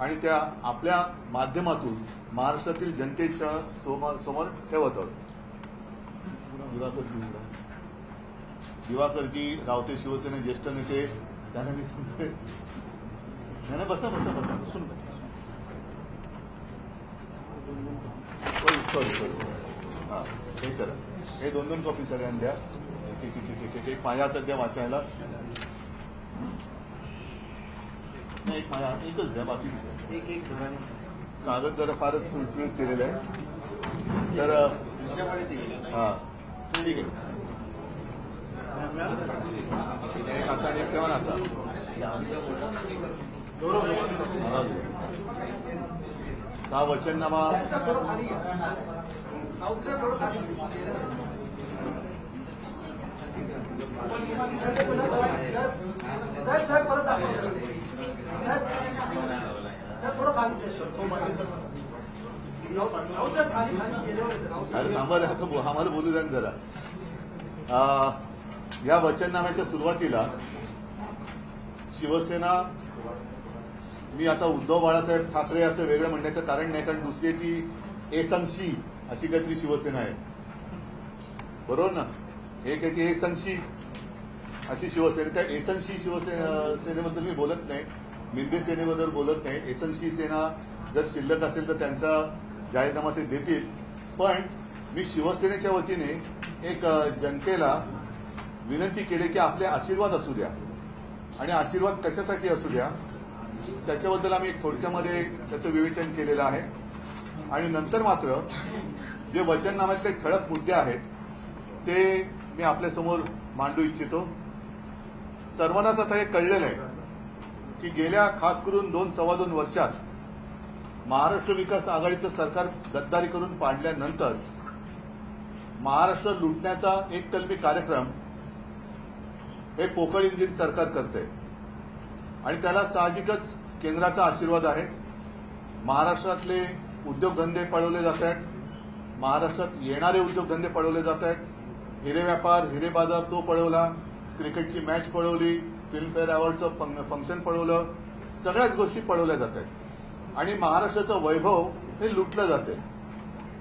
आणि त्या आपल्या माध्यमातून महाराष्ट्रातील जनतेच्या समोर ठेवत आहोत. दिवाकरजी रावते शिवसेना ज्येष्ठ नेते त्यांना मी सांगतोय नाही बसा बसा बसा बसून सॉरी हां हे करा हे 2-2 कॉपी सगळ्यांना द्या. एक माझ्या हातात द्या वाचायला. नाही एक माझ्या हात एकच द्या बाकी एक कागद जरा फारच सुळसुळीत केलेलं आहे तर हां ठीक आहे. एक असा आणि एक ठेवा ना असा हा वचननामा अरे थांबा रे आता आम्हाला बोलू द्या जरा. या वचननाम्याच्या सुरुवातीला शिवसेना मी आता उद्धव बाळासाहेब ठाकरे असं वेगळं म्हणण्याचं कारण नाही कारण दुसरी ती एसंशी अशी काहीतरी शिवसेना आहे बरोबर ना. एक आहे की एसंशी अशी शिवसेना त्या एसंशी सेनेबद्दल मी बोलत नाही मिंदे सेनेबद्दल बोलत नाही. एसंशी सेना जर शिल्लक असेल तर त्यांचा जाहीरनामा ते देतील. पण मी शिवसेनेच्या वतीने एक जनतेला विनंती केली की आपले आशीर्वाद असू द्या आणि आशीर्वाद कशासाठी असू द्या त्याच्याबद्दल आम्ही थोडक्यामध्ये त्याचं विवेचन केलेलं आहे. आणि नंतर मात्र जे वचननाम्यातले ठळक मुद्दे आहेत ते मी आपल्यासमोर मांडू इच्छितो. सर्वांनाच आता हे कळलेलं आहे की गेल्या खास करून 2-2.25 वर्षात महाराष्ट्र विकास आघाडीचं सरकार गद्दारी करून पाडल्यानंतर महाराष्ट्र लुटण्याचा एकतर्फी कार्यक्रम हे पोकळ इंजिन सरकार करते आणि त्याला साहजिकच केंद्राचा आशीर्वाद आहे. महाराष्ट्रातले उद्योगधंदे पळवले जात आहेत. महाराष्ट्रात येणारे उद्योगधंदे पळवले जात आहेत. हिरे व्यापार हिरे बाजार तो पळवला. क्रिकेटची मॅच पळवली. फिल्मफेअर अवॉर्डचं फंक्शन पळवलं. सगळ्याच गोष्टी पळवल्या जात आहेत आणि महाराष्ट्राचं वैभव हे लुटलं जाते.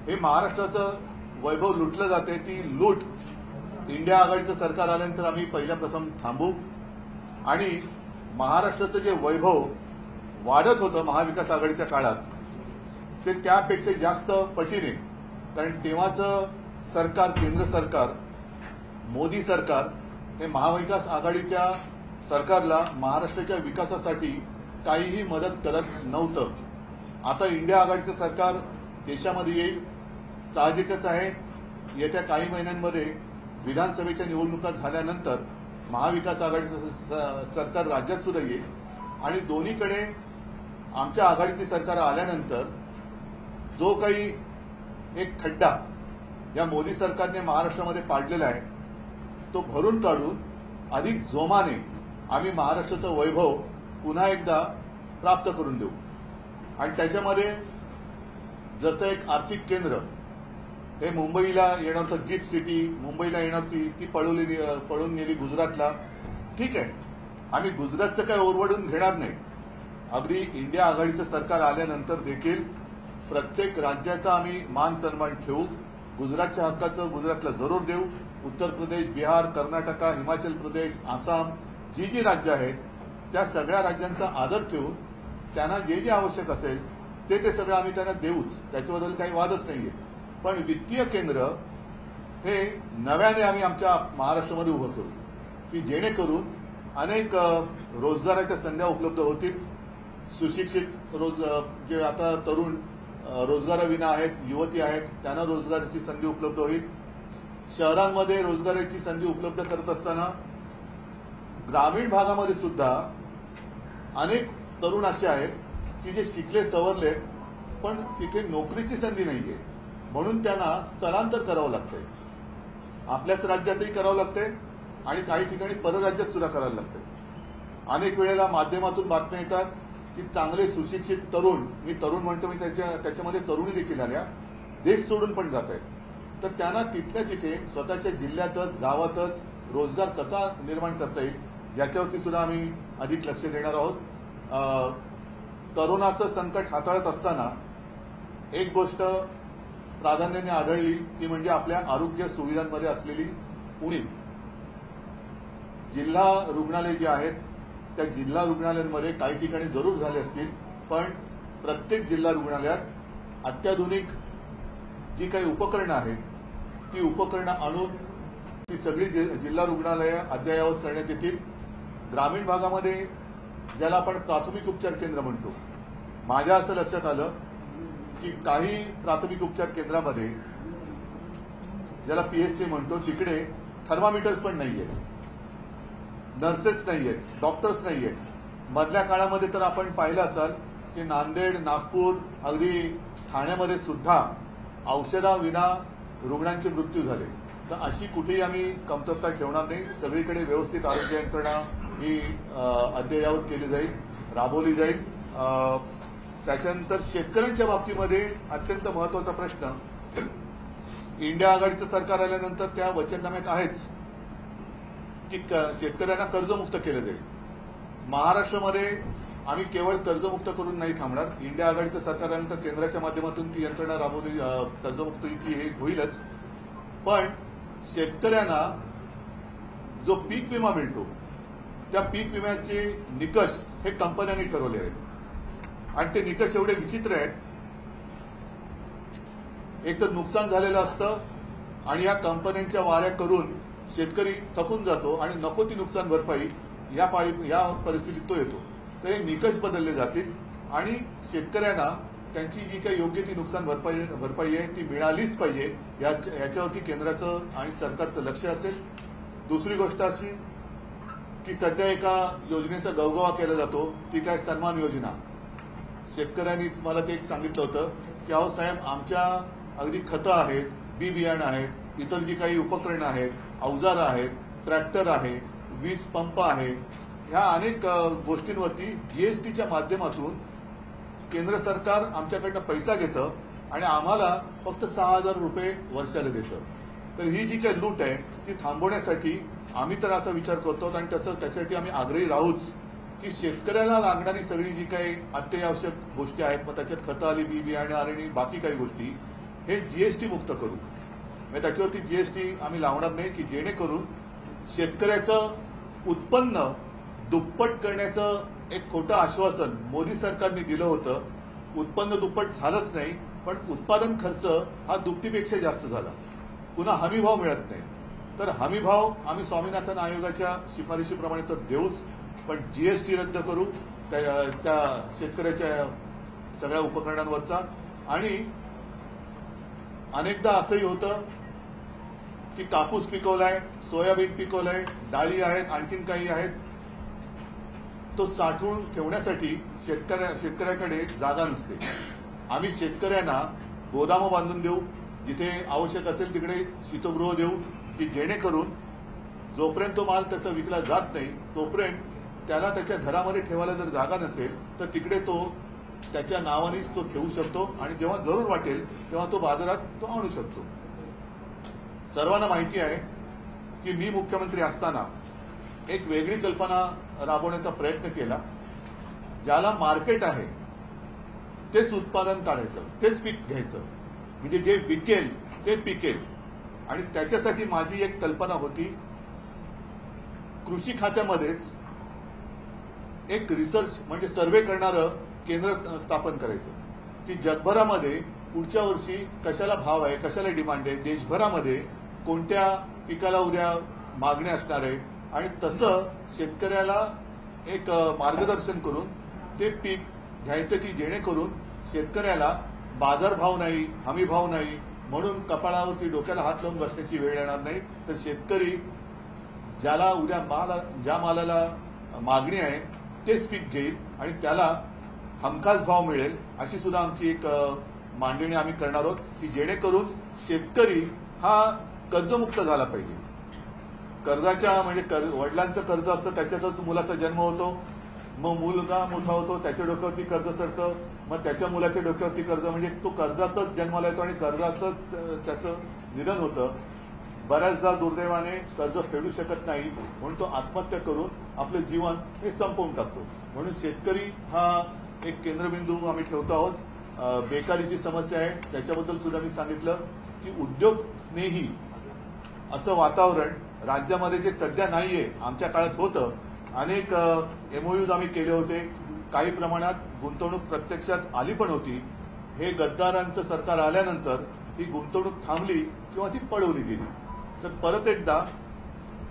हे महाराष्ट्राचं वैभव लुटलं जाते. ती लूट इंडिया आघाडीचं सरकार आल्यानंतर आम्ही पहिल्या प्रथम थांबू आणि महाराष्ट्राचं जे वैभव वाढत होतं महाविकास आघाडीच्या काळात ते त्यापेक्षा जास्त पटीने कारण तेव्हाचं सरकार केंद्र सरकार मोदी सरकार हे महाविकास आघाडीच्या सरकारला महाराष्ट्राच्या विकासासाठी काहीही मदत करत नव्हतं. आता इंडिया आघाडीचं सरकार देशामध्ये येईल. साहजिकच आहे येत्या काही महिन्यांमध्ये विधानसभेच्या निवडणुका झाल्यानंतर महाविकास आघाडीचं सरकार राज्यात सुद्धा येईल आणि दोन्हीकडे आमच्या आघाडीची सरकार आल्यानंतर जो काही एक खड्डा या मोदी सरकारने महाराष्ट्रामध्ये पाडलेला आहे तो भरून काढून अधिक जोमाने आम्ही महाराष्ट्राचं वैभव पुन्हा एकदा प्राप्त करून देऊ. आणि त्याच्यामध्ये जसं एक आर्थिक केंद्र हे मुंबईला येणार होतं गिफ्ट सिटी मुंबईला येणार होती ती पळून गेली गुजरातला. ठीक आहे आम्ही गुजरातचं काय ओरवडून घेणार नाही. अगदी इंडिया आघाडीचं सरकार आल्यानंतर देखील प्रत्येक राज्याचा आम्ही मान सन्मान ठेवू. गुजरातच्या हक्काचं गुजरातला जरूर देऊ. उत्तर प्रदेश बिहार कर्नाटका हिमाचल प्रदेश आसाम जी जी राज्य आहेत त्या सगळ्या राज्यांचा आदर ठेवून त्यांना जे जे आवश्यक असेल ते सगळं आम्ही त्यांना देऊच. त्याच्याबद्दल काही वादच नाहीये. पण वित्तीय केंद्र हे नव्याने आम्ही आमच्या महाराष्ट्रामध्ये उभं करू की जेणेकरून अनेक रोजगाराच्या संध्या उपलब्ध होतील. सुशिक्षित जे आता तरुण रोजगाराविना आहेत युवती आहेत त्यांना रोजगाराची संधी उपलब्ध होईल. शहरांमध्ये रोजगाराची संधी उपलब्ध करत असताना ग्रामीण भागामध्ये सुद्धा अनेक तरुण असे आहेत की जे शिकले सवरले पण तिथे नोकरीची संधी नाहीये म्हणून त्यांना स्थलांतर करावं लागतंय. आपल्याच राज्यातही करावं लागतंय आणि काही ठिकाणी परराज्यात सुद्धा करायला लागतंय. अनेक वेळेला माध्यमातून बातम्या येतात की चांगले सुशिक्षित तरुण मी तरुण म्हणतो मी त्याच्यामध्ये तरुणी देखील आल्या देश सोडून पण जात आहेत. तर त्यांना तिथल्या तिथे स्वतःच्या जिल्ह्यातच गावातच रोजगार कसा निर्माण करता येईल याच्यावरती सुद्धा आम्ही अधिक लक्ष देणार आहोत. तरुणाचं संकट हाताळत असताना एक गोष्ट प्राधान्याने आढळली ती म्हणजे आपल्या आरोग्य सुविधांमध्ये असलेली उणीव. जिल्हा रुग्णालय जे आहेत त्या जिल्हा रुग्णालयांमध्ये काही ठिकाणी जरूर झाले असतील, पण प्रत्येक जिल्हा रुग्णालयात अत्याधुनिक जी काही उपकरणं आहेत ती उपकरणं आणून ती सगळी जिल्हा रुग्णालयं अद्ययावत करण्यात येतील. ग्रामीण भागामध्ये ज्याला आपण प्राथमिक उपचार केंद्र म्हणतो, माझ्या असं लक्षात आलं की काही प्राथमिक उपचार केंद्रामध्ये ज्याला पीएचसी म्हणतो तिकडे थर्मामीटर्स पण नाहीये, नर्सेस नाहीयेत, डॉक्टर्स नाहीयेत. मधल्या काळामध्ये तर आपण पाहिलं असाल की नांदेड, नागपूर, अगदी ठाण्यामध्ये सुद्धा औषधाविना रुग्णांचे मृत्यू झाले. तर अशी कुठेही आम्ही कमतरता ठेवणार नाही. सगळीकडे व्यवस्थित आरोग्य यंत्रणा ही अद्ययावत केली जाईल, राबवली जाईल. त्याच्यानंतर शेतकऱ्यांच्या बाबतीमध्ये अत्यंत महत्वाचा प्रश्न, इंडिया आघाडीचं सरकार आल्यानंतर त्या वचननाम्यात आहेच की शेतकऱ्यांना कर्जमुक्त केलं जाईल. महाराष्ट्रामध्ये आम्ही केवळ कर्जमुक्त करून नाही थांबणार. इंडिया आघाडीचं सरकार आल्यानंतर केंद्राच्या माध्यमातून ती यंत्रणा राबवली, कर्जमुक्तीची हे होईलच. पण शेतकऱ्यांना जो पीक विमा मिळतो त्या पीक विम्याचे निकष हे कंपन्यांनी ठरवले आहेत आणि ते निकष एवढे विचित्र आहेत. एक तर नुकसान झालेलं असतं आणि या कंपन्यांच्या वाऱ्या करून शेतकरी थकून जातो आणि नको ती नुकसान भरपाई या परिस्थितीत तो येतो. तर हे निकष बदलले जातील आणि शेतकऱ्यांना त्यांची जी काही योग्य ती नुकसान भरपाई आहे ती मिळालीच पाहिजे, याच्यावरती केंद्राचं आणि सरकारचं लक्ष असेल. दुसरी गोष्ट अशी की सध्या एका योजनेचा गवगवा केला जातो, ती काय सन्मान योजना. शेतकऱ्यांनीच मला ते एक सांगितलं होतं की अहो साहेब, आमच्या अगदी खतं आहेत, बी बियाणं आहेत, इतर जी काही उपकरणं आहेत, अवजारं आहेत, ट्रॅक्टर आहे, वीज पंप आहे, ह्या अनेक गोष्टींवरती जीएसटीच्या माध्यमातून केंद्र सरकार आमच्याकडनं पैसा घेतं आणि आम्हाला फक्त 6,000 रुपये वर्षाला देतं. तर ही जी काही लूट आहे ती थांबवण्यासाठी आम्ही तर असा विचार करतो आणि त्याच्यासाठी आम्ही आग्रही राहूच की शेतकऱ्याला लागणारी सगळी जी काही अत्यावश्यक गोष्टी आहेत, मग त्याच्यात खतं आली, बी बियाणं आले आणि बाकी काही गोष्टी, हे जीएसटी मुक्त करू. त्याच्यावरती जीएसटी आम्ही लावणार नाही की जेणेकरून शेतकऱ्याचं उत्पन्न दुप्पट करण्याचं एक खोटं आश्वासन मोदी सरकारने दिलं होतं. उत्पन्न दुप्पट झालंच नाही, पण उत्पादन खर्च हा दुपटीपेक्षा जास्त झाला. पुन्हा हमीभाव मिळत नाही. तर हमीभाव आम्ही स्वामीनाथन आयोगाच्या शिफारशीप्रमाणे तर देऊच, पण जीएसटी रद्द करू त्या शेतकऱ्याच्या सगळ्या उपकरणांवरचा. आणि अनेकदा असंही होतं की कापूस पिकवलाय, सोयाबीन पिकवलंय, डाळी आहेत, आणखीन काही आहेत, तो साठवून ठेवण्यासाठी शेतकऱ्याकडे जागा नसते. आम्ही शेतकऱ्यांना गोदामं बांधून देऊ, जिथे आवश्यक असेल तिकडे शीतगृह देऊ की जेणेकरून जोपर्यंत तो माल त्याचा विकला जात नाही तोपर्यंत त्याला त्याच्या घरामध्ये ठेवायला जर जागा नसेल तर तिकडे तो त्याच्या नावानेच तो ठेवू शकतो आणि जेव्हा जरूर वाटेल तेव्हा तो बाजारात तो आणू शकतो. सर्वांना माहिती आहे की मी मुख्यमंत्री असताना एक वेगळी कल्पना राबवण्याचा प्रयत्न केला. ज्याला मार्केट आहे तेच उत्पादन काढायचं, तेच पीक घ्यायचं, म्हणजे जे विकेल ते पिकेल. आणि त्याच्यासाठी माझी एक कल्पना होती, कृषी खात्यामध्येच एक रिसर्च म्हणजे सर्व्हे करणारं केंद्र स्थापन करायचं की जगभरामध्ये पुढच्या वर्षी कशाला भाव आहे, कशाला डिमांड आहे, देशभरामध्ये कोणत्या पिकाला उद्या मागणी असणार आहे आणि तसं शेतकऱ्याला एक मार्गदर्शन करून ते पीक घ्यायचं की जेणेकरून शेतकऱ्याला बाजारभाव नाही, हमीभाव नाही म्हणून कपाळावरती डोक्याला हात लावून बसण्याची वेळ येणार नाही. तर शेतकरी ज्याला उद्या ज्या मालाला मागणी आहे तेच पीक घेईल आणि त्याला हमखास भाव मिळेल, अशी सुद्धा आमची एक मांडणी आम्ही करणार आहोत की जेणेकरून शेतकरी हा कर्जमुक्त झाला पाहिजे. कर्जाच्या म्हणजे वडिलांचं कर्ज असतं, त्याच्यातच मुलाचा जन्म होतो, मग मुलगा मोठा होतो, त्याच्या डोक्यावरती कर्ज सरतं, मग त्याच्या मुलाच्या डोक्यावरती कर्ज, म्हणजे तो कर्जातच जन्माला येतो आणि कर्जातच त्याचं निधन होतं. बऱ्याचदा दुर्दैवाने कर्ज फेडू शकत नाही म्हणून तो आत्महत्या करून आपलं जीवन हे संपवून टाकतो. म्हणून शेतकरी हा एक केंद्रबिंदू आम्ही ठेवतो आहोत. बेकारीची समस्या आहे त्याच्याबद्दल सुद्धा मी सांगितलं की उद्योग स्नेही असं वातावरण राज्यामध्ये जे सध्या नाहीये, आमच्या काळात होतं. अनेक MOUs आम्ही केले होते, काही प्रमाणात गुंतवणूक प्रत्यक्षात आली पण होती. हे गद्दारांचं सरकार आल्यानंतर ही गुंतवणूक थांबली किंवा ती पळवली गेली. तर परत एकदा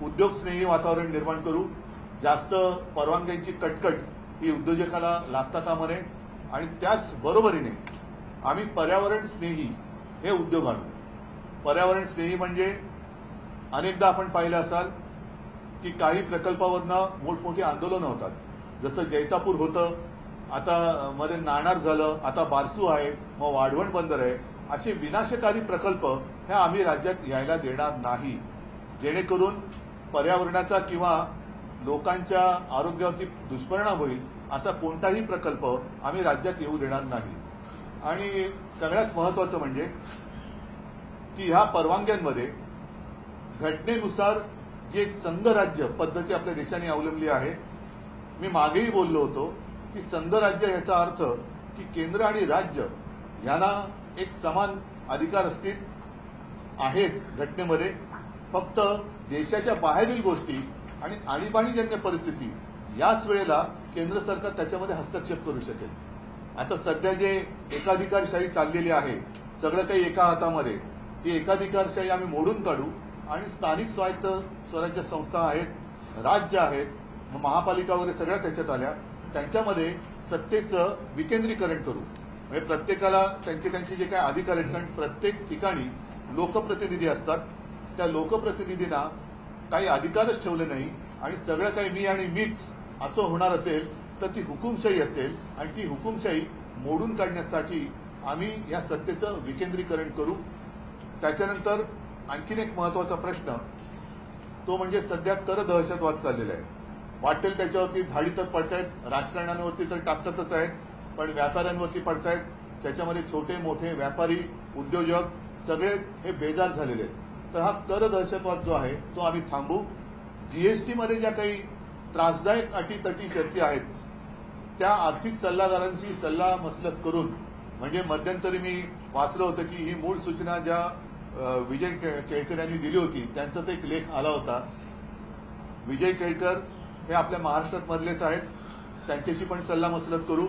उद्योगस्नेही वातावरण निर्माण करू. जास्त परवानग्यांची कटकट ही उद्योजकाला लागता कामा नये आणि त्याच बरोबरीने आम्ही पर्यावरण स्नेही हे उद्योग आणू. पर्यावरण स्नेही म्हणजे अनेकदा आपण पाहिलं असाल की काही प्रकल्पावरनं मोठमोठी आंदोलनं होतात. जसं जैतापूर होतं, आता मध्ये नाणार झालं, आता बारसू आहे, मग वाढवण बंदर आहे. असे विनाशकारी प्रकल्प हे आम्ही राज्यात यायला देणार नाही, जेणेकरून पर्यावरणाचा किंवा लोकांच्या आरोग्यावरती दुष्परिणाम होईल असा कोणताही प्रकल्प आम्ही राज्यात येऊ देणार नाही. आणि सगळ्यात महत्वाचं म्हणजे की ह्या परवानग्यांमध्ये घटनेनुसार जी एक संघराज्य पद्धती आपल्या देशाने अवलंबली आहे. मी मागेही बोललो होतो की संघराज्य याचा अर्थ की केंद्र आणि राज्य यांना एक समान अधिकार आहेत घटनेमध्ये. फक्त देशाच्या बाहेरील गोष्टी आणि आणीबाणीजन्य परिस्थिती याच वेळेला केंद्र सरकार त्याच्यामध्ये हस्तक्षेप करू शकेल. आता सध्या जे एकाधिकारशाही चाललेली आहे, सगळं काही एका हातामध्ये, ही एकाधिकारशाही आम्ही मोडून काढू आणि स्थानिक स्वायत्त स्वराज्य संस्था आहेत, राज्य आहेत, महापालिका वगैरे सगळ्या त्याच्यात आल्या, त्यांच्यामध्ये सत्तेचं विकेंद्रीकरण करू. म्हणजे प्रत्येकाला त्यांचे जे काही अधिकार आहेत, कारण प्रत्येक ठिकाणी लोकप्रतिनिधी असतात, त्या लोकप्रतिनिधींना काही अधिकारच ठेवले नाही आणि सगळं काही मी आणि मीच असं होणार असेल तर ती हुकुमशाही असेल आणि ती हुकुमशाही मोडून काढण्यासाठी आम्ही या सत्तेचं विकेंद्रीकरण करू. त्याच्यानंतर आणखीन एक महत्वाचा प्रश्न तो म्हणजे सध्या कर दहशतवाद चाललेला आहे. वाटेल त्याच्यावरती धाडी तर पडतायत, राजकारण्यांवरती तर टाकतातच आहेत, पण व्यापाऱ्यांवरती पडतायत. त्याच्यामध्ये छोटे मोठे व्यापारी, उद्योजक सगळेच हे बेजार झालेले आहेत. तर हा कर दहशतवाद जो आहे तो आम्ही थांबू. जीएसटीमध्ये ज्या काही त्रासदायक अटीतटी शर्ती आहेत त्या आर्थिक सल्लागारांची सल्लामसलत करून, म्हणजे मध्यंतरी मी वाचलं होतं की ही मूळ सूचना ज्या विजय केळकर यांनी दिली होती, त्यांचाच एक लेख आला होता. विजय केळकर हे आपल्या महाराष्ट्रात मधलेच आहेत, त्यांच्याशी पण सल्लामसलत करू.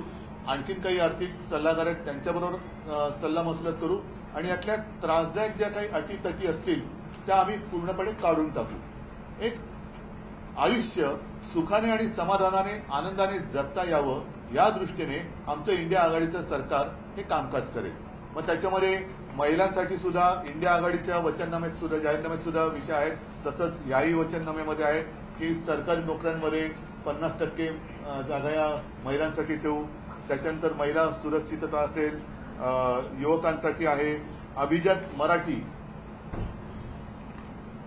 आणखीन काही आर्थिक सल्लागार आहेत त्यांच्याबरोबर सल्लामसलत करू आणि यातल्या त्रासदायक ज्या काही अटीतटी असतील त्या आम्ही पूर्णपणे काढून टाकू. एक आयुष्य सुखाने आणि समाधानाने आनंदाने जगता यावं या दृष्टीने आमचं इंडिया आघाडीचं सरकार हे कामकाज करेल. मग त्याच्यामध्ये महिलांसाठी सुद्धा इंडिया आघाडीच्या वचननाम्यात सुद्धा, जाहीरनाम्यात सुद्धा विषय आहेत. तसंच याही वचननाम्यामध्ये आहे की सरकारी नोकऱ्यांमध्ये 50% जागा या महिलांसाठी ठेवू. त्याच्यानंतर महिला सुरक्षितता असेल, युवकांसाठी आहे. अभिजात मराठी,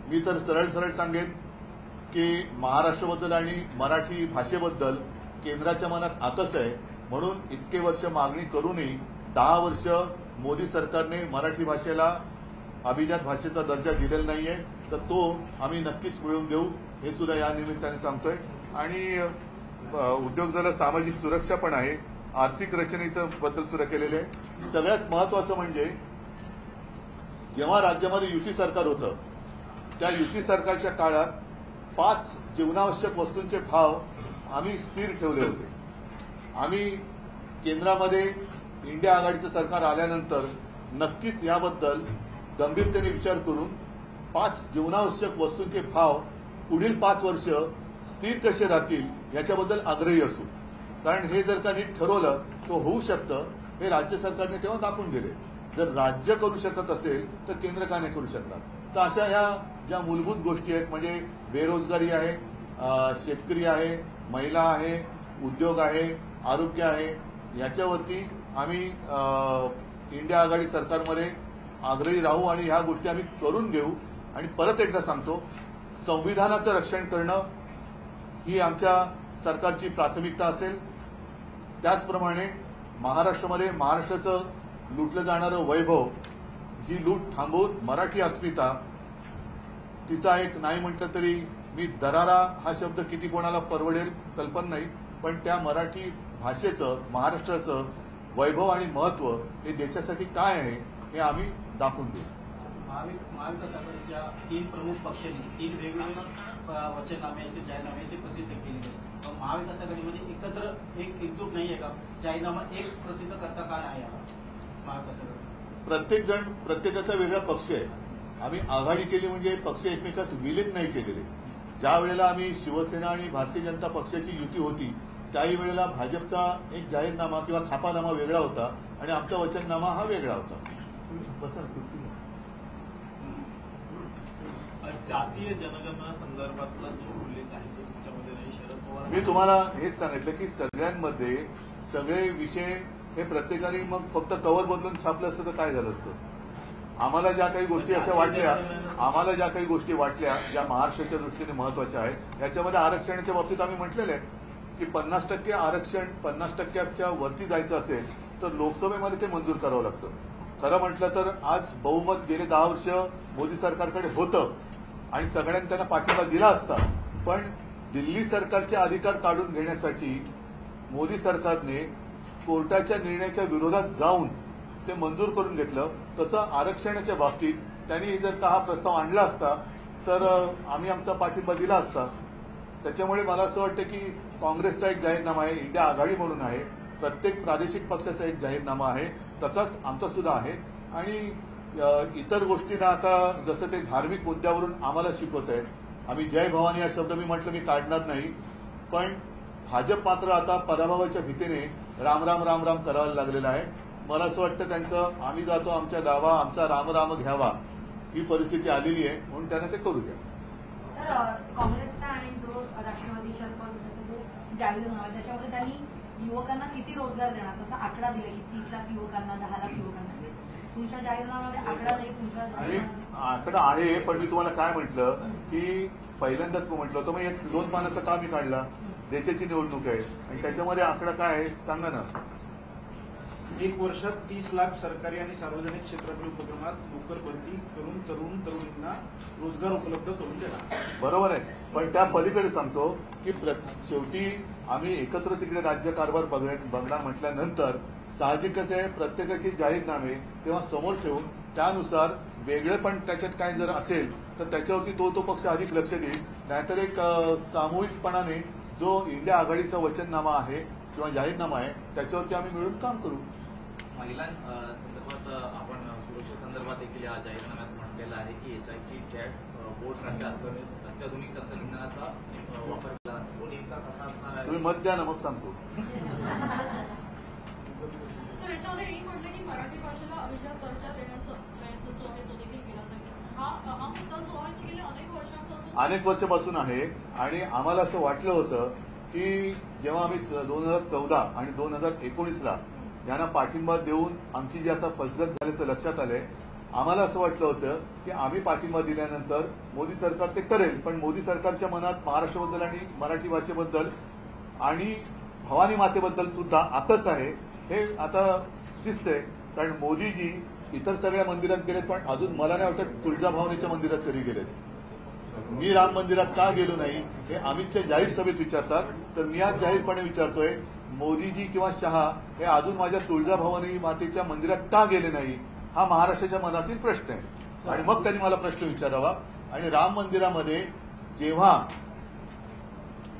मी तर सरळ सरळ सांगेन की महाराष्ट्राबद्दल आणि मराठी भाषेबद्दल केंद्राच्या मनात आकस आहे, म्हणून इतके वर्ष मागणी करूनही 10 वर्ष मोदी सरकारने मराठी भाषेला अभिजात भाषेचा दर्जा दिलेला नाहीये. तर तो आम्ही नक्कीच मिळवून देऊ हे सुद्धा या निमित्ताने सांगतोय. आणि उद्योगजाला सामाजिक सुरक्षा पण आहे, आर्थिक रचनेचं बद्दल सुद्धा केलेलं आहे. सगळ्यात महत्वाचं म्हणजे जेव्हा राज्यामध्ये युती सरकार होतं त्या युती सरकारच्या काळात 5 जीवनावश्यक वस्तूंचे भाव आम्ही स्थिर ठेवले होते. आम्ही केंद्रामध्ये इंडिया आघाडीचं सरकार आल्यानंतर नक्कीच याबद्दल गंभीरतेने विचार करून 5 जीवनावश्यक वस्तूंचे भाव पुढील 5 वर्ष स्थिर कसे राहतील याच्याबद्दल आग्रही असू. कारण हे जर का नीट ठरवलं तर होऊ शकतं. हे राज्य सरकारने तेव्हा दाखवून दिले. जर राज्य करू शकत असेल तर केंद्र का नाही करू शकणार. तर अशा ह्या ज्या मूलभूत गोष्टी आहेत, म्हणजे बेरोजगारी आहे, शेतकरी आहे, महिला आहे, उद्योग आहे, आरोग्य आहे, याच्यावरती आम्ही इंडिया आघाडी सरकारमध्ये आग्रही राहू आणि ह्या गोष्टी आम्ही करून घेऊ. आणि परत एकदा सांगतो, संविधानाचं रक्षण करणं ही आमच्या सरकारची प्राथमिकता असेल. त्याचप्रमाणे महाराष्ट्रामध्ये महाराष्ट्राचं लुटलं जाणारं वैभव, ही लूट थांबवून मराठी अस्मिता, तिचा एक नाही म्हटलं तरी मी दरारा हा शब्द किती कोणाला परवडेल कल्पना नाही, पण त्या मराठी भाषेचं, महाराष्ट्राचं वैभव आणि महत्व हे देशासाठी काय आहे हे आम्ही दाखवून देऊ. महाविकास आघाडीच्या 3 प्रमुख पक्षांनी 3 वेगवेगळे वचननामे असे जाहीरनामे ते प्रसिद्ध केलेले आहेत. महाविकास आघाडीमध्ये एकत्र एकजूट नाही आहे का? जाहीरनामा एक प्रसिद्ध करता का नाही महाविकास आघाडी? प्रत्येक जण प्रत्येकाचा वेगळा पक्ष आहे. आम्ही आघाडी केली म्हणजे पक्ष एकमेकात विलीन नाही केलेले. ज्या वेळेला आम्ही शिवसेना आणि भारतीय जनता पक्षाची युती होती त्याही वेळेला भाजपचा एक जाहीरनामा किंवा खापानामा वेगळा होता आणि आमचा वचननामा हा वेगळा होता. जातीय जनगणना संदर्भातला जो उल्लेख आहे तो तुमच्यामध्ये नाही. शरद पवार, मी तुम्हाला हेच सांगितलं की सगळ्यांमध्ये सगळे विषय हे प्रत्येकाने मग फक्त कव्हर बदलून छापलं असतं तर काय झालं असतं. आम्हाला ज्या काही गोष्टी अशा वाटल्या ज्या महाराष्ट्राच्या दृष्टीने महत्वाच्या आहेत याच्यामध्ये आरक्षणाच्या बाबतीत आम्ही म्हटलेलं आहे की 50% आरक्षण 50%च्या वरती जायचं असेल तर लोकसभेमध्ये ते मंजूर करावं लागतं. खरं म्हटलं तर आज बहुमत गेले 10 वर्ष मोदी सरकारकडे होतं आणि सगळ्यांनी त्यांना पाठिंबा दिला असता. पण दिल्ली सरकारचे अधिकार काढून घेण्यासाठी मोदी सरकारने कोर्टाच्या निर्णयाच्या विरोधात जाऊन ते मंजूर करून घेतलं. तसं आरक्षणाच्या बाबतीत त्यांनी जर का हा प्रस्ताव आणला असता तर आम्ही आमचा पाठिंबा दिला असता. त्याच्यामुळे मला असं वाटतं की काँग्रेसचा एक जाहीरनामा आहे, इंडिया आघाडी म्हणून आहे, प्रत्येक प्रादेशिक पक्षाचा एक जाहीरनामा आहे, तसाच आमचा सुद्धा आहे. आणि इतर गोष्टींना आता जसं ते धार्मिक मुद्द्यावरून आम्हाला शिकवत आहेत. आम्ही जय भवानी हा शब्द मी म्हटलं मी काढणार नाही. पण भाजप मात्र आता पराभवाच्या भीतीने राम राम राम राम करायला लागलेला आहे. मला असं वाटतं त्यांचं आम्ही जातो आमच्या गावा आमचा राम राम घ्यावा ही परिस्थिती आलेली आहे म्हणून त्यांना ते करू द्या. सर, काँग्रेसचा आणि जो राष्ट्रवादी शरद पवार जो जाहीरनामा आहे त्याच्यामध्ये त्यांनी युवकांना किती रोजगार देणार तसा आकडा दिला की 30 लाख युवकांना 10 लाख युवकांना. तुमच्या जाहीरनाम्यामध्ये आकडा नाही. आणि आकडा आहे पण मी तुम्हाला काय म्हटलं की पहिल्यांदाच म्हटलं होतं मग 2 पानाचा का मी काढला. देशाची निवडणूक आहे आणि त्याच्यामध्ये आकडा काय आहे सांगा ना. 1 वर्षात 30 लाख सरकारी आणि सार्वजनिक क्षेत्रातील उपक्रमात नोकर भरती करून तरुणींना रोजगार उपलब्ध करून देणार. बरोबर आहे. पण त्या पलीकडे सांगतो की शेवटी आम्ही एकत्र तिकडे राज्य कारभार बघणार म्हटल्यानंतर साहजिकच आहे प्रत्येकाचे जाहीरनामे तेव्हा समोर ठेवून त्यानुसार वेगळे पण त्याच्यात काय जर असेल तर त्याच्यावरती तो पक्ष अधिक लक्ष देईल. नाहीतर एक सामूहिकपणाने जो इंडिया आघाडीचा वचननामा आहे किंवा जाहीरनामा आहे त्याच्यावरती आम्ही मिळून काम करू. महिलांसंदर्भात आपण सुरक्षे संदर्भात देखील या जाहीरनाम्यात म्हटलेलं आहे की एचआयची चॅट बोर्ड सारख्या अत्याधुनिक तंत्रज्ञानाचा वापर केला जातो. तो नेमका कसा असणार आहे तुम्ही मत द्या ना मग सांगतो. सर, याच्यामध्ये हे म्हटलं की मराठी भाषेला अभिजात दर्जा देण्याचा प्रयत्न जो आहे तो देखील केला जाईल. हा मुद्दा जो आहे तो गेल्या अनेक वर्षापासून आहे. आणि आम्हाला असं वाटलं होतं की जेव्हा आम्ही 2014 आणि 2019ला यांना पाठिंबा देऊन आमची जी आता फसगत झाल्याचं लक्षात आलंय. आम्हाला असं वाटलं होतं की आम्ही पाठिंबा दिल्यानंतर मोदी सरकार ते करेल. पण मोदी सरकारच्या मनात महाराष्ट्राबद्दल आणि मराठी भाषेबद्दल आणि भवानी मातेबद्दल सुद्धा आकस आहे हे आता दिसतंय. कारण मोदीजी इतर सगळ्या मंदिरात गेलेत पण अजून मला नाही वाटत तुळजाभवानीच्या मंदिरात कधी गेलेत. मी राम मंदिरात का गेलो नाही हे अमितच्या जाहीर सभेत विचारतात तर मी आज जाहीरपणे विचारतोय मोदीजी किंवा शहा हे अजून माझ्या तुळजाभवानी मातेच्या मंदिरात का गेले नाही हा महाराष्ट्राच्या मनातील प्रश्न आहे. आणि मग त्यांनी मला प्रश्न विचारावा. आणि राम मंदिरामध्ये जेव्हा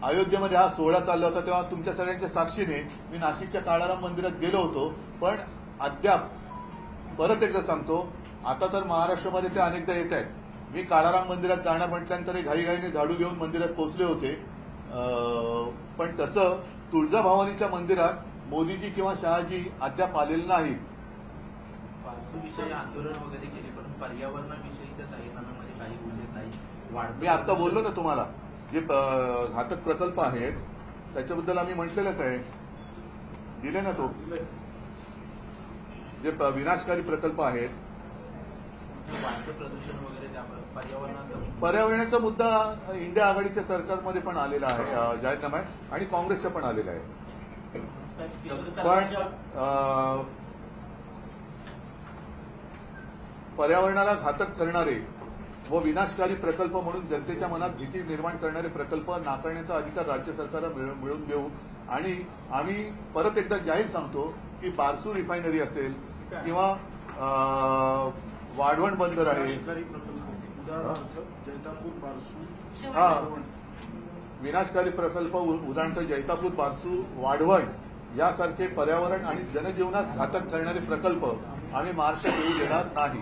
अयोध्येमध्ये हा सोहळा चालला होता तेव्हा तुमच्या सगळ्यांच्या साक्षीने मी नाशिकच्या काळाराम मंदिरात गेलो होतो. पण अद्याप परत एकदा सांगतो आता तर महाराष्ट्रामध्ये ते अनेकदा येत आहेत. मी काळाराम मंदिरात जाणार म्हटल्यानंतर घाईघाईने झाडू घेऊन मंदिरात पोहोचले होते. पण तसं तुळजाभवानीच्या मंदिरात मोदीजी किंवा शहाजी अद्याप आलेले नाहीत. वास्तुविषयी आंदोलन वगैरे केले पण पर्यावरणाविषयीच्या जाहीरनाम्यामध्ये काही उल्लेख नाही. मी आता बोललो ना तुम्हाला जे घातक प्रकल्प आहेत त्याच्याबद्दल आम्ही म्हटलेलंच आहे. दिले ना तो जे विनाशकारी प्रकल्प आहेत. वाढतं प्रदूषण वगैरे त्यामुळे पर्यावरणाचा मुद्दा इंडिया आघाडीच्या सरकारमध्ये पण आलेला आहे जाहीरनामा आहे आणि काँग्रेसचा पण आलेला आहे. पण पर्यावरणाला घातक करणारे व विनाशकारी प्रकल्प म्हणून जनतेच्या मनात भीती निर्माण करणारे प्रकल्प नाकारण्याचा अधिकार राज्य सरकारला मिळवून देऊ आणि आम्ही परत एकदा जाहीर सांगतो की बारसू रिफायनरी असेल किंवा वाढवण बंदर आहे, विनाशकारी प्रकल्प उदाहरणार्थ जैतापूर बारसू हा विनाशकारी प्रकल्प उदाहरणार्थ जैतापूर बारसू वाढवण यासारखे पर्यावरण आणि जनजीवनास घातक ठरणारे प्रकल्प आम्ही महाराष्ट्रात येऊ देणार नाही.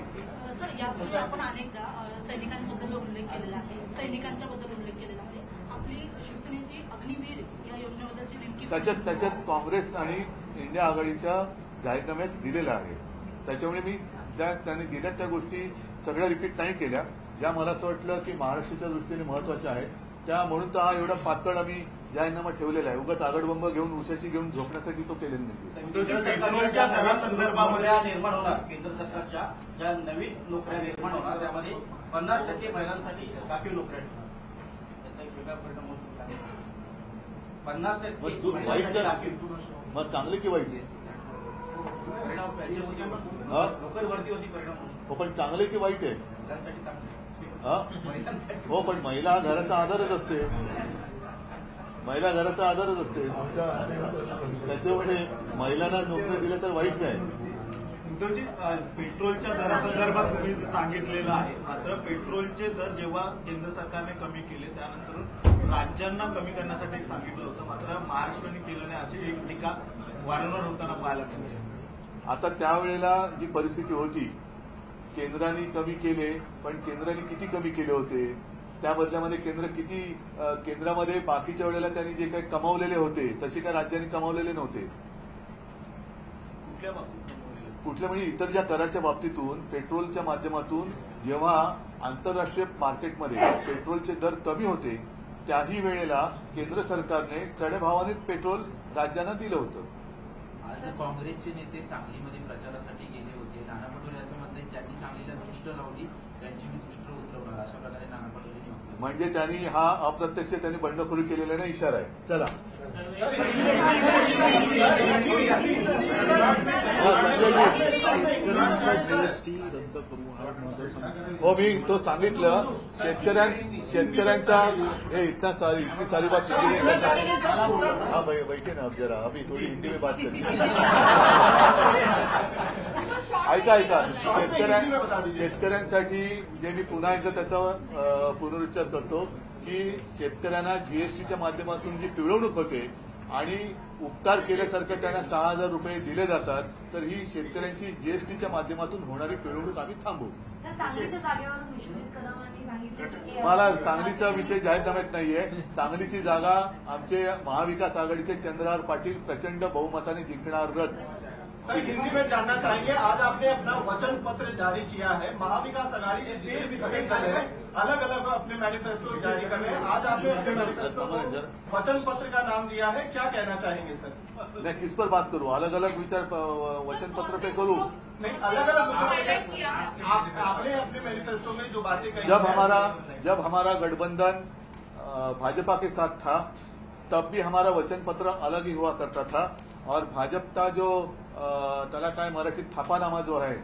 सर, यापूर्वी आपण अनेकदा सैनिकांबद्दल उल्लेख केलेला आहे, सैनिकांच्या बद्दल उल्लेख केलेला आहे. आपली शिवसेनेची अग्निवीर या योजनेबद्दलची नेमकी त्याच्यात काँग्रेस आणि इंडिया आघाडीच्या जाहीरनाम्यात दिलेलं आहे. त्याच्यामुळे मी त्यांनी दिल्या त्या गोष्टी सगळ्या रिपीट नाही केल्या, ज्या मला असं वाटलं की महाराष्ट्राच्या दृष्टीने महत्वाच्या आहेत. त्या म्हणून तर हा एवढा पातळ आम्ही जाहीरनामा ठेवलेला आहे. उगाच आगडबंब घेऊन उशाची घेऊन झोपण्यासाठी तो केलेला नाही. पेट्रोलच्या दरासंदर्भामध्ये निर्माण होणार केंद्र सरकारच्या ज्या नवीन नोकऱ्या निर्माण होणार त्यामध्ये 50% महिलांसाठी राखीव नोकऱ्या ठेवणार. त्याचा एक वेगळा परिणाम होऊ शकतो. 50% वाईट महिलांसाठी का? राखीव. मग चांगले की वाईट? परिणाम याच्यावरती हा? नोकर भरतीवरती परिणाम होऊ शकतो. हो, पण चांगले की वाईट आहे? महिलांसाठी चांगलं. हा? महिलांसाठी हो, पण महिला हा घराचा आधारच असते. महिला घराचा आधारच असते. त्याच्यामुळे महिलांना नोकरी दिल्या तर वाईट नाही. उद्धवजी, पेट्रोलच्या दरासंदर्भात तुम्ही जे सांगितलेलं आहे, मात्र पेट्रोलचे दर जेव्हा केंद्र सरकारने कमी केले त्यानंतर राज्यांना कमी करण्यासाठी एक सांगितलं होतं, मात्र महाराष्ट्राने केलं नाही अशी एक टीका वारंवार होताना पाहायला मिळते. आता त्यावेळेला जी परिस्थिती होती, केंद्राने कमी केले, पण केंद्राने किती कमी केले होते? त्या बदल्यामध्ये केंद्रामध्ये बाकीच्या वेळेला त्यांनी जे काही कमावलेले होते तसे काय राज्यांनी कमावलेले नव्हते. कुठल्या बाबतीत कमवलेलं? कुठल्या म्हणजे इतर ज्या कराच्या बाबतीतून पेट्रोलच्या माध्यमातून जेव्हा आंतरराष्ट्रीय मार्केटमध्ये पेट्रोलचे दर कमी होते त्याही वेळेला केंद्र सरकारने चढ्या भावानेच पेट्रोल राज्यांना दिलं होतं. आज काँग्रेसचे नेते सांगलीमध्ये प्रचारासाठी गेले होते. नाना पटोले असं म्हणतात ज्यांनी सांगलीला दृष्ट लावली त्यांची मी दृष्ट उतरवणार, अशा प्रकारे नाना पटोलेंनी म्हटलं. म्हणजे त्यांनी हा अप्रत्यक्ष त्यांनी बंडखोरी केलेला ना इशारा आहे. चला जीएसटी रद्द करू हा महत्वाचा. हो, मी तो सांगितलं शेतकऱ्यांचा इतनी सारी बात हाँ बैठे ना अब जरा अभी थोड़ी हिंदी में बात करें. ऐका शेतकऱ्यांसाठी जे मी पुन्हा एकदा त्याचा पुनरुच्चार करतो की शेतकऱ्यांना जीएसटीच्या माध्यमातून जी पिळवणूक होते आणि उपकार केल्यासारखं त्यांना 6,000 रुपये दिले जातात, तर ही शेतकऱ्यांची जीएसटीच्या माध्यमातून होणारी पिळवणूक आम्ही थांबवू. सांगलीच्या जागेवरून विश्वजित कदमांनी सांगितलं की मला सांगलीचा विषय जाहीरनाम्यात नाहीये. सांगलीची जागा आमचे महाविकास आघाडीचे चंद्रहार पाटील प्रचंड बहुमताने जिंकणारच. सर, हिंदी में जानना चाहेंगे, आज आपने अपना वचन पत्र जारी किया है, महाविकास आघाड़ी स्टेट भी गठित कर रहे हैं, अलग अलग अपने मैनिफेस्टो जारी कर रहे हैं. आज आपने अपने मैनिफेस्टो को वचन पत्र का नाम दिया है, क्या कहना चाहेंगे सर? मैं किस पर बात करूं? अलग अलग विचार वचन पत्र पे करूं? नहीं, अलग अलग आपने अपने मैनिफेस्टो में जो बातें कही, जब हमारा गठबंधन भाजपा के साथ था तब भी हमारा वचन पत्र अलग ही हुआ करता था, और भाजपा जो त्याला काय मराठीत थापानामा जो है,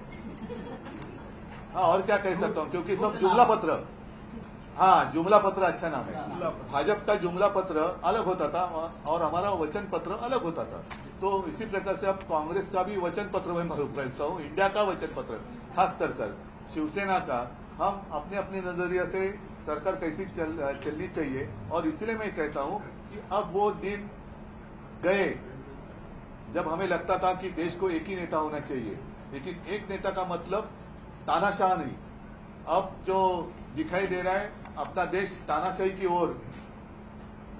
हाँ और क्या कह सकता हूँ, क्योंकि सब जुमला पत्र, हाँ जुमला पत्र अच्छा नाम है. भाजपा का जुमला पत्र अलग होता था और हमारा वचन पत्र अलग होता था. तो इसी प्रकार से अब कांग्रेस का भी वचन पत्र मैं कहता हूँ, इंडिया का वचन पत्र, खास कर शिवसेना का, हम अपने अपने नजरिए से सरकार कैसी चलनी चाहिए. और इसलिए मैं कहता हूँ कि अब वो दिन गए जब हमें लगता था कि देश को एक ही नेता होना चाहिए, लेकिन एक नेता का मतलब तानाशाह नहीं. अब जो दिखाई दे रहा है अपना देश तानाशाही की ओर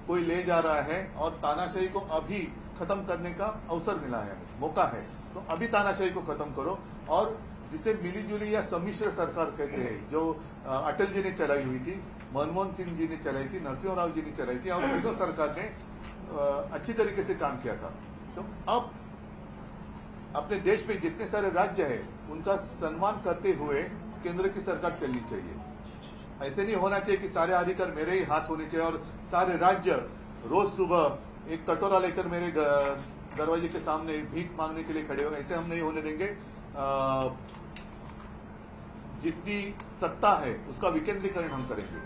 कोई ले जा रहा है, और तानाशाही को अभी खत्म करने का अवसर मिला है, मौका है. तो अभी तानाशाही को खत्म करो, और जिसे मिलीजुली या सम्मिश्र सरकार कहते हैं, जो अटल जी ने चलाई हुई थी, मनमोहन सिंह जी ने चलाई थी, नरसिंह राव जी ने चलाई थी, और तीनों सरकार ने अच्छी तरीके से काम किया था. तो अब अपने देश में जितने सारे राज्य हैं उनका सम्मान करते हुए केंद्र की सरकार चलनी चाहिए. ऐसे नहीं होना चाहिए कि सारे अधिकार मेरे ही हाथ होने चाहिए और सारे राज्य रोज सुबह एक कटोरा लेकर मेरे दरवाजे के सामने भीख मांगने के लिए खड़े हो. ऐसे हम नहीं होने देंगे. जितनी सत्ता है उसका विकेंद्रीकरण हम करेंगे.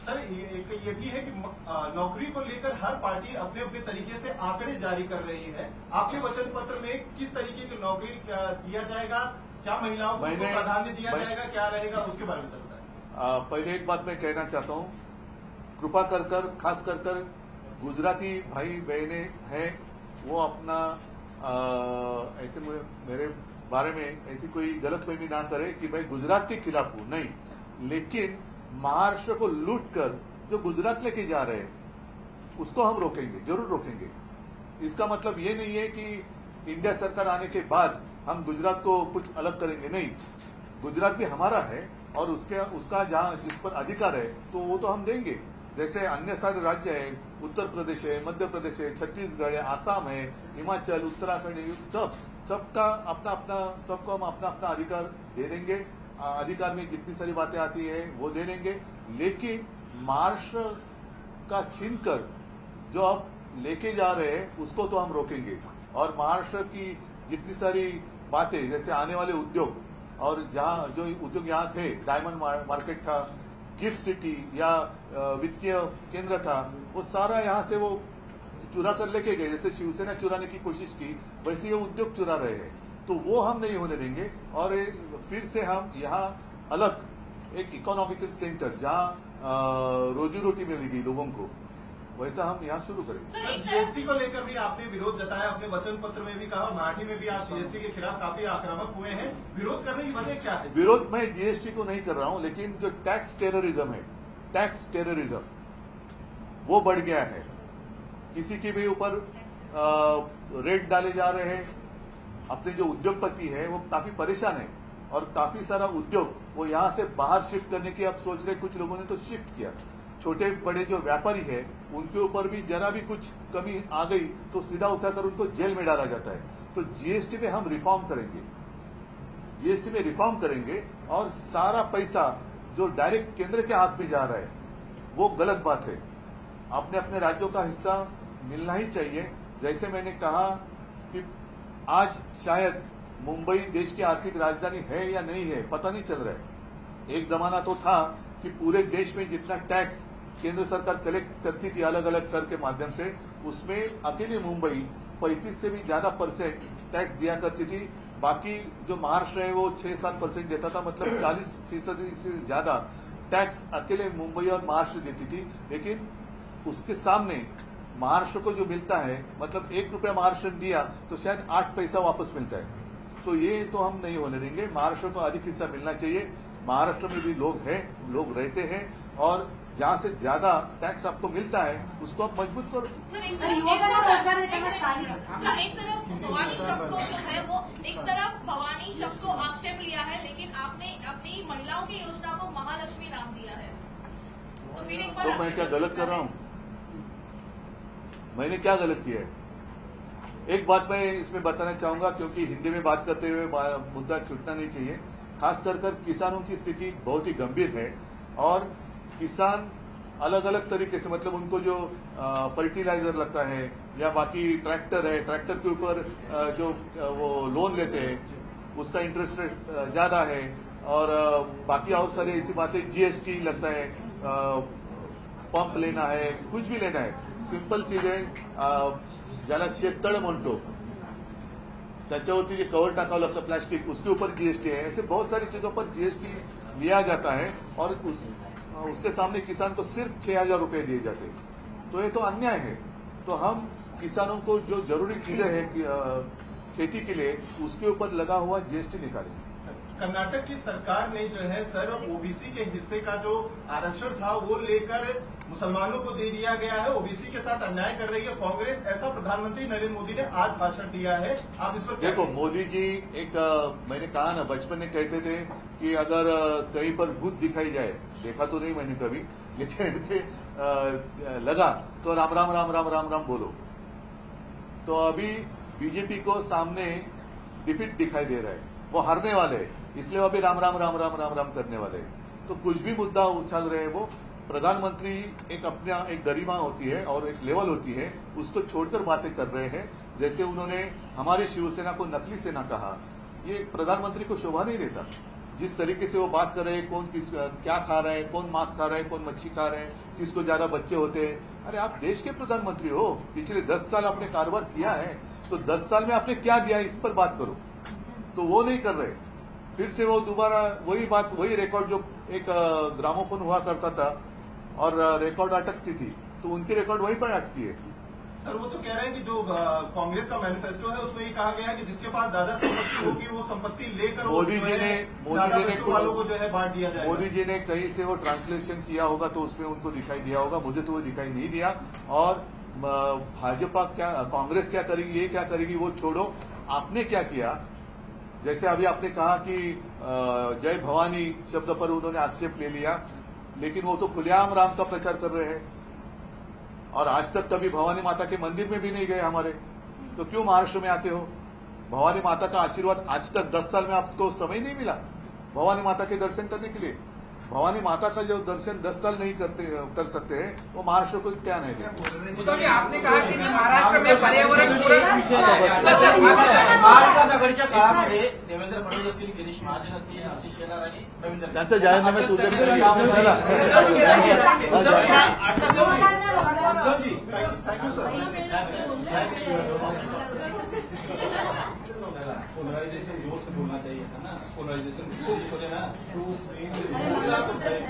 सर एक ये भी है कि नौकरी को लेकर हर पार्टी अपने अपने तरीके से आंकड़े जारी कर रही है। आपके वचन पत्र में किस तरीके की नौकरी दिया जाएगा, क्या महिलाओं को प्राधान्य दिया जाएगा, क्या रहेगा, उसके बारे में बताएं। पहले एक बात मैं कहना चाहता हूँ, कृपा कर खास कर गुजराती भाई बहने हैं वो अपना ऐसे मेरे बारे में ऐसी कोई गलतफहमी ना करे कि भाई गुजरात के खिलाफ हूं, नहीं, लेकिन महाराष्ट्र को लूट कर जो गुजरात लेके जा रहे हैं उसको हम रोकेंगे, जरूर रोकेंगे। इसका मतलब ये नहीं है कि इंडिया सरकार आने के बाद हम गुजरात को कुछ अलग करेंगे, नहीं, गुजरात भी हमारा है और उसका जहां जिस पर अधिकार है तो वो तो हम देंगे। जैसे अन्य सारे राज्य है, उत्तर प्रदेश है, मध्य प्रदेश है, छत्तीसगढ़ है, आसाम है, हिमाचल, उत्तराखंड है, सबका अपना अपना, सबको हम अपना अपना अधिकार दे देंगे। अधिकार में जितनी सारी बातें आती है वो दे देंगे, लेकिन महाराष्ट्र का छीनकर जो अब लेके जा रहे हैं उसको तो हम रोकेंगे। और महाराष्ट्र की जितनी सारी बातें, जैसे आने वाले उद्योग और जहां जो उद्योग यहाँ थे, डायमंड मार्केट था, गिफ्ट सिटी या वित्तीय केंद्र था, वो सारा यहाँ से वो चुरा कर लेके गए। जैसे शिवसेना चुराने की कोशिश की वैसे ये उद्योग चुरा रहे हैं, तो वो हम नहीं होने देंगे। और फिर से हम यहाँ अलग एक इकोनॉमिकल सेंटर जहाँ रोजी रोटी मिलेगी लोगों को, वैसा हम यहाँ शुरू करेंगे। जीएसटी को लेकर भी आपने विरोध जताया, अपने वचन पत्र में भी कहा, मराठी में भी आप जीएसटी के खिलाफ काफी आक्रामक हुए हैं। विरोध करने की वजह क्या है? विरोध मैं जीएसटी को नहीं कर रहा हूं, लेकिन जो टैक्स टेररिज्म है, टैक्स टेररिज्म वो बढ़ गया है। किसी के भी ऊपर रेट डाले जा रहे हैं। अपने जो उद्योगपति है वो काफी परेशान है और काफी सारा उद्योग वो यहां से बाहर शिफ्ट करने की अब सोच रहे। कुछ लोगों ने तो शिफ्ट किया। छोटे बड़े जो व्यापारी है उनके ऊपर भी जरा भी कुछ कमी आ गई तो सीधा उठाकर उनको जेल में डाला जाता है। तो जीएसटी में हम रिफॉर्म करेंगे, जीएसटी में रिफॉर्म करेंगे और सारा पैसा जो डायरेक्ट केंद्र के हाथ में जा रहा है वो गलत बात है। अपने अपने राज्यों का हिस्सा मिलना ही चाहिए। जैसे मैंने कहा कि आज शायद मुंबई देश की आर्थिक राजधानी है या नहीं है पता नहीं चल रहा है। एक जमाना तो था कि पूरे देश में जितना टैक्स केंद्र सरकार कलेक्ट करती थी अलग अलग कर के माध्यम से, उसमें अकेली मुंबई 35 से भी ज्यादा % टैक्स दिया करती थी। बाकी जो महाराष्ट्र है वो 6-7% देता था, मतलब 40% से ज्यादा टैक्स अकेले मुंबई और महाराष्ट्र देती थी। लेकिन उसके सामने महाराष्ट्र को जो मिलता है, मतलब 1 रुपया महाराष्ट्र ने दिया तो शायद 8 पैसा वापस मिलता है। तो ये तो हम नहीं होने देंगे। महाराष्ट्र को अधिक हिस्सा मिलना चाहिए। महाराष्ट्र में भी लोग हैं, लोग रहते हैं और जहां से ज्यादा टैक्स आपको मिलता है उसको आप मजबूत करो। सर एक तरफ भवानी शब्द को जो है वो एक तरफ भवानी शब्द को आक्षेप लिया है, लेकिन आपने अपनी महिलाओं की योजना को महालक्ष्मी नाम दिया है। तो फिर एक बार तो मैं क्या गलत कर रहा हूं? मैंने क्या गलत किया है? एक बात मैं इसमें बताना चाहूंगा, क्योंकि हिंदी में बात करते हुए मुद्दा छूटना नहीं चाहिए। खास कर किसानों की स्थिति बहुत ही गंभीर है और किसान अलग अलग तरीके से, मतलब उनको जो फर्टिलाइजर लगता है या बाकी ट्रैक्टर है, ट्रैक्टर के ऊपर जो वो लोन लेते हैं उसका इंटरेस्ट रेट ज्यादा है और बाकी और सारी ऐसी बातें, जीएसटी लगता है, पंप लेना है, कुछ भी लेना है, सिंपल चीजें ज्यादा शेततळ म्हणतो त्याच्यावरती जे कवर टाकावं लागतं प्लास्टिक, उसके ऊपर जीएसटी है। ऐसे बहुत सारी चीजों पर जीएसटी लिया जाता है और उसके सामने किसान को सिर्फ 6,000 रुपए दिए जाते हैं। तो ये तो अन्याय है। तो हम किसानों को जो जरूरी चीजें हैं खेती के लिए उसके ऊपर लगा हुआ जीएसटी निकालेंगे। कर्नाटक की सरकार ने जो है सर ओबीसी के हिस्से का जो आरक्षण था वो लेकर मुसलमानों को दे दिया गया है, ओबीसी के साथ अन्याय कर रही है कांग्रेस, ऐसा प्रधानमंत्री नरेंद्र मोदी ने आज भाषण दिया है। आप इस पर देखो, मोदी जी एक मैंने कहा ना, बचपन में कहते थे कि अगर कहीं पर भूत दिखाई जाए, देखा तो नहीं मैंने कभी, लेकिन ऐसे लगा तो राम राम राम राम राम राम बोलो। तो अभी बीजेपी को सामने डिफीट दिखाई दे रहा है, वो हारने वाले हैं, इसलिए वो अभी राम राम राम राम राम राम करने वाले हैं। तो कुछ भी मुद्दा उछाल रहे हैं वो। प्रधानमंत्री एक अपना एक गरिमा होती है और एक लेवल होती है, उसको छोड़कर बातें कर रहे हैं। जैसे उन्होंने हमारी शिवसेना को नकली सेना कहा, ये प्रधानमंत्री को शोभा नहीं देता। जिस तरीके से वो बात कर रहे हैं, कौन किस क्या खा रहा है, कौन मांस खा रहा है, कौन मच्छी खा रहे हैं, किसको ज्यादा बच्चे होते हैं। अरे आप देश के प्रधानमंत्री हो, पिछले 10 साल आपने कारोबार किया है, तो 10 साल में आपने क्या दिया इस पर बात करो। तो वो नहीं कर रहे, फिर से वो दोबारा वही बात, वही रिकॉर्ड जो एक ग्रामोफोन हुआ करता था और रिकॉर्ड अटकती थी, तो उनकी रिकॉर्ड वहीं पर अटकी है। सर वो तो कह रहे हैं कि जो कांग्रेस का मैनिफेस्टो है उसमें ये कहा गया है कि जिसके पास ज्यादा संपत्ति होगी वो संपत्ति लेकर मोदी जी ने वालों को जो है बांट दिया जाएगा। मोदी जी ने कहीं से वो ट्रांसलेशन किया होगा तो उसमें उनको दिखाई दिया होगा, मुझे तो वो दिखाई नहीं दिया। और भाजपा क्या, कांग्रेस क्या करेगी, ये क्या करेगी वो छोड़ो, आपने क्या किया। जैसे अभी आपने कहा कि जय भवानी शब्द पर उन्होंने आक्षेप ले लिया, लेकिन वो तो खुलेआम राम का प्रचार कर रहे हैं और आज तक कभी भवानी माता के मंदिर में भी नहीं गए हमारे, तो क्यों महाराष्ट्र में आते हो। भवानी माता का आशीर्वाद आज तक 10 साल में आपको समय नहीं मिला भवानी माता के दर्शन करने के लिए। भवानी माता का जो दर्शन 10 साल नहीं कर सकते हैं, वो महाराष्ट्र को क्या नहीं देते। तो आपने कहा की महाराष्ट्र में पर्यावरण महाविकास आघाडीच्या काळामध्ये देवेंद्र फडणवीस असतील, गिरीश महाजन असतील, आशिष शेलार आणि रवींद्र त्यांचं जाहीरनाम्यात उल्लेख करेल। चला थँक्यू पोलराइजेशन जोर से बोलना चाहिए था ना, पोलराइजेशन बोले ना अरे